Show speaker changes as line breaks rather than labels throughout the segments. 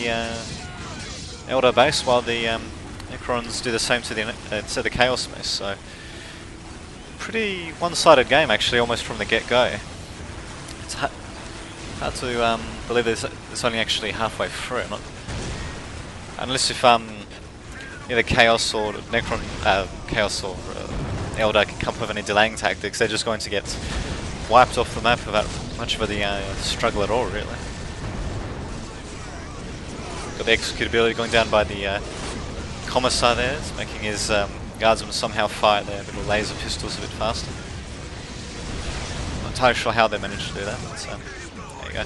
the Elder base, while the Necrons do the same to the Chaos base. So pretty one-sided game actually, almost from the get-go. It's hard to believe it's only actually halfway through. Unless if either Chaos or Necron, Chaos or Elder can come up with any delaying tactics, they're just going to get wiped off the map without much of a struggle at all, really. Got the executability going down by the Commissar there, it's making his guardsmen somehow fire their little laser pistols a bit faster. Not entirely sure how they managed to do that, but there you go.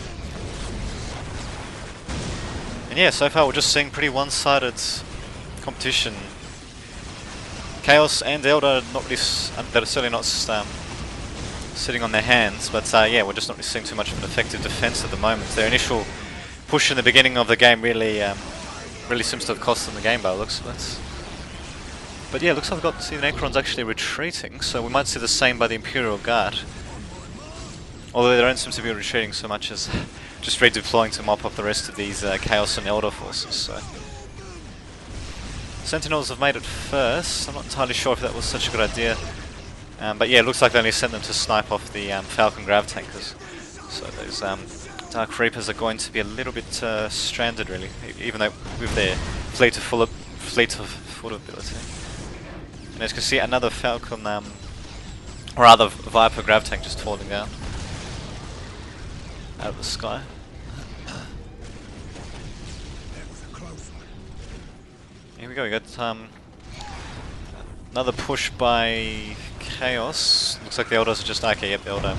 And yeah, so far we're just seeing pretty one-sided competition. Chaos and Elder not really, they're certainly not sitting on their hands, but yeah, we're just not really seeing too much of an effective defense at the moment. Their initial push in the beginning of the game really seems to have cost them the game by the looks of it. But yeah, looks like we've got to see the Necrons actually retreating, so we might see the same by the Imperial Guard. Although they don't seem to be retreating so much as just redeploying to mop up the rest of these Chaos and Elder forces. So Sentinels have made it first. I'm not entirely sure if that was such a good idea. But yeah, it looks like they only sent them to snipe off the Falcon Grav tankers. So those Dark Reapers are going to be a little bit stranded, really, even though with their fleet of foot ability. And as you can see, another Falcon, or rather Viper Grav tank just falling down out of the sky. Here we go. We got another push by Chaos. Looks like the Elders are just okay. Yep, the Elder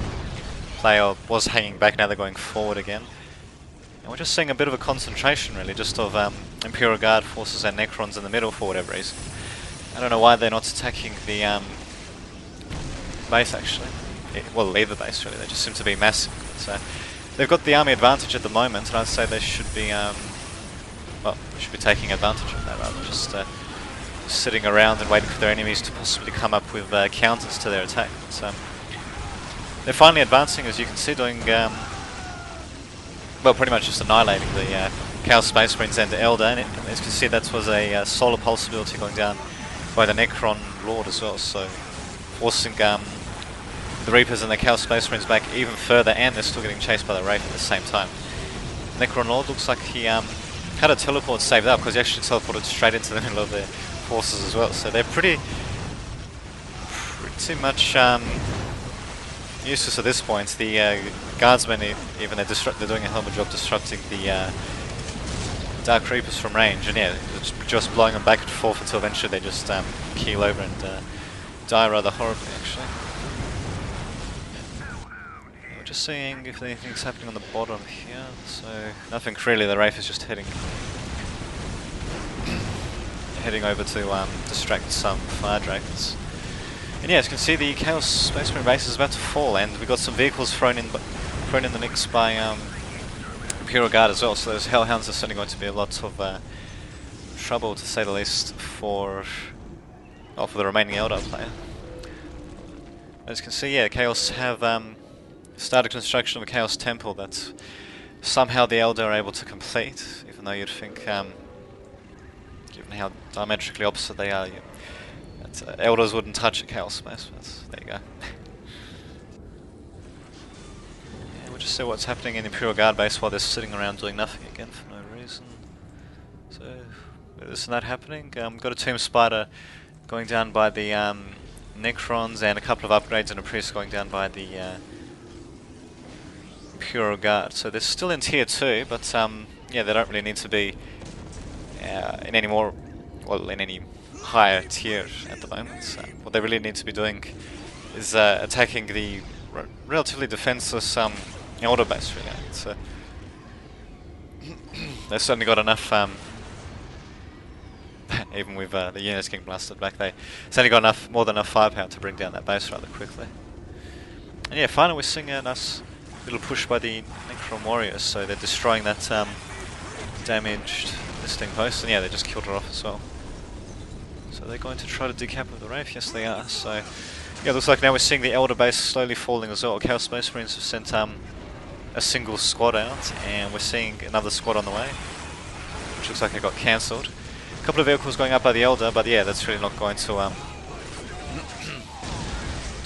player was hanging back. Now they're going forward again. And we're just seeing a bit of a concentration, really, just of Imperial Guard forces and Necrons in the middle for whatever reason. I don't know why they're not attacking the base, actually. Well, either base, really. They just seem to be massive. So they've got the army advantage at the moment, and I'd say they should be, well, should be taking advantage of that rather than just sitting around and waiting for their enemies to possibly come up with counters to their attack. So they're finally advancing, as you can see, doing well, pretty much just annihilating the Chaos Space Marines and the Elder. And as you can see, that was a solar pulse ability going down by the Necron Lord as well, so forcing the Reapers and the Chaos Space Marines back even further, and they're still getting chased by the Wraith at the same time. Necron Lord looks like he had a teleport saved up, because he actually teleported straight into the middle of their forces as well, so they're pretty much useless at this point. The Guardsmen, even they're doing a hell of a job disrupting the Dark Reapers from range, and yeah, it's just blowing them back and forth until eventually they just keel over and die rather horribly, actually. Yeah, we're just seeing if anything's happening on the bottom here, so nothing really. The Wraith is just heading over to distract some Fire Dragons. And yeah, as you can see, the Chaos Space Marine base is about to fall, and we got some vehicles thrown in the mix by Imperial Guard as well, so those Hellhounds are certainly going to be a lot of trouble, to say the least, for the remaining Elder player. As you can see, yeah, Chaos have started construction of a Chaos Temple that somehow the Elder are able to complete, even though you'd think, given how diametrically opposite they are, that Elders wouldn't touch a Chaos Space, but there you go. Yeah, we'll just see what's happening in the Imperial Guard base while they're sitting around doing nothing again for no reason. So, isn't that happening? Got a Tomb Spider going down by the Necrons, and a couple of upgrades and a Priest going down by the Imperial Guard. So they're still in tier 2, but yeah, they don't really need to be in any more, well, in any higher tier at the moment. So what they really need to be doing is attacking the relatively defenseless Elder base, really. So they've certainly got enough, even with the units getting blasted back, they certainly got more than enough firepower to bring down that base rather quickly. And yeah, finally we're seeing a nice little push by the Necron Warriors, so they're destroying that damaged listing post, and yeah, they just killed her off as well. So they're going to try to decap with the Wraith. Yes, they are. So yeah, looks like now we're seeing the Elder base slowly falling as well. Chaos Space Marines have sent a single squad out, and we're seeing another squad on the way. which looks like it got cancelled. A couple of vehicles going up by the Elder, but yeah, that's really not going to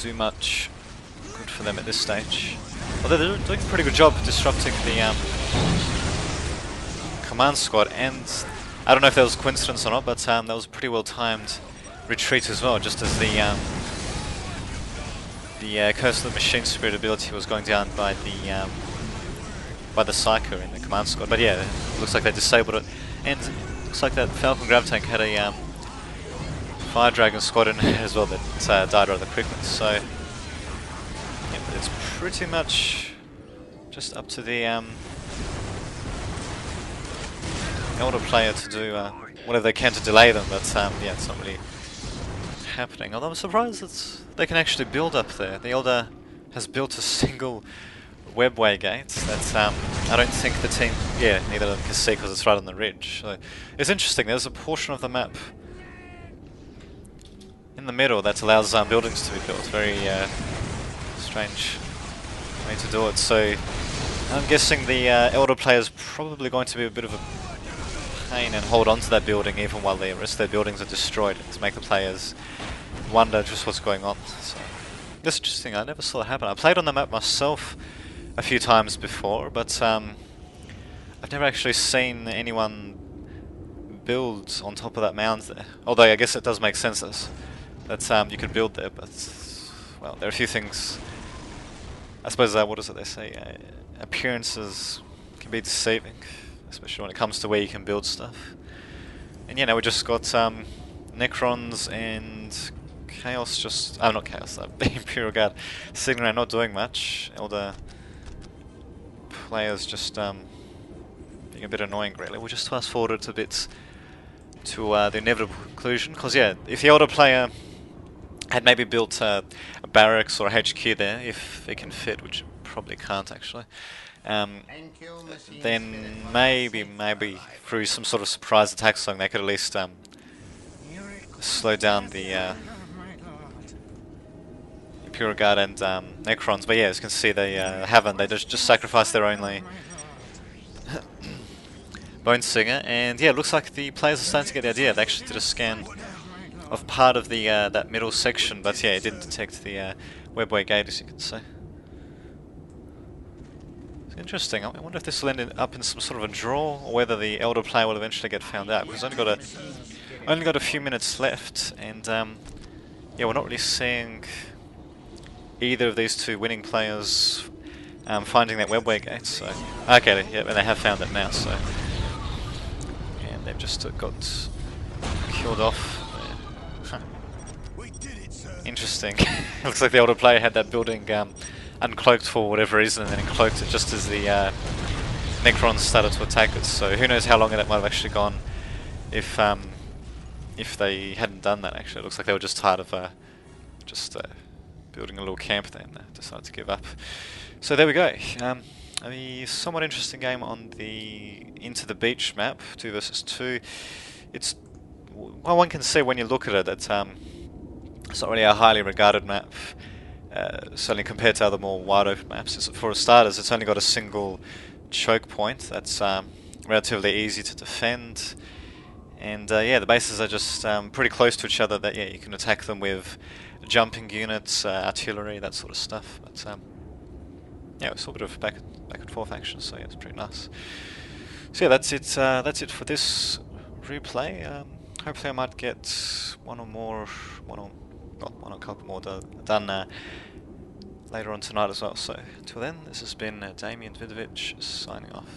do much good for them at this stage. Although they're doing a pretty good job disrupting the command squad, and I don't know if that was coincidence or not, but that was a pretty well timed retreat as well, just as the Curse of the Machine Spirit ability was going down by the Psycho in the command squad. But yeah, it looks like they disabled it, and it looks like that Falcon Grav Tank had a Fire Dragon squad in it as well that died rather quickly. So yeah, but it's pretty much just up to the Elder player to do whatever they can to delay them, but yeah, it's not really happening. Although I'm surprised that they can actually build up there. The Elder has built a single webway gate that I don't think the team, yeah, neither of them can see because it's right on the ridge. So it's interesting, there's a portion of the map in the middle that allows buildings to be built. Very strange way to do it. So I'm guessing the Elder player is probably going to be a bit of a pain and hold on to that building even while the rest of their buildings are destroyed, to make the players wonder just what's going on. So that's interesting, I never saw that happen. I played on the map myself a few times before, but I've never actually seen anyone build on top of that mound there. Although I guess it does make sense that you could build there, but well, there are a few things. I suppose what is it they say? Appearances can be deceiving, especially when it comes to where you can build stuff. And yeah, now we just got Necrons and Chaos just... oh, not Chaos, Imperial Guard sitting around not doing much. Elder players just being a bit annoying, really. We'll just fast forward it a bit to the inevitable conclusion, because yeah, if the Elder player had maybe built a barracks or a HQ there, if it can fit, which it probably can't actually, then maybe through some sort of surprise attack song they could at least slow down the Imperial Guard and Necrons. But yeah, as you can see, they haven't. They just sacrificed their only Bone Singer, and yeah, it looks like the players are starting to get the idea. They actually did a scan of part of the that middle section, but yeah, it didn't detect the webway gate, as you can see. It's interesting. I wonder if this will end up in some sort of a draw, or whether the Elder player will eventually get found out. Because only got a few minutes left, and yeah, we're not really seeing either of these two winning players finding that webway gate. So okay, yeah, and they have found it now. So and they've just got killed off. Interesting. Looks like the Elder player had that building uncloaked for whatever reason, and then uncloaked it just as the Necrons started to attack it. So who knows how long that might have actually gone if they hadn't done that. Actually, it looks like they were just tired of building a little camp there, and decided to give up. So there we go. A somewhat interesting game on the Into the Beach map, 2 versus 2. It's, well, one can see when you look at it that it's not really a highly regarded map, certainly compared to other more wide open maps. For starters, it's only got a single choke point that's relatively easy to defend, and yeah, the bases are just pretty close to each other. That yeah, you can attack them with jumping units, artillery, that sort of stuff. But yeah, it's a bit of back and forth action, so yeah, it's pretty nice. So yeah, that's it. That's it for this replay. Hopefully, I might get one or a couple more done later on tonight as well. So until then, this has been Damien Vidovic signing off.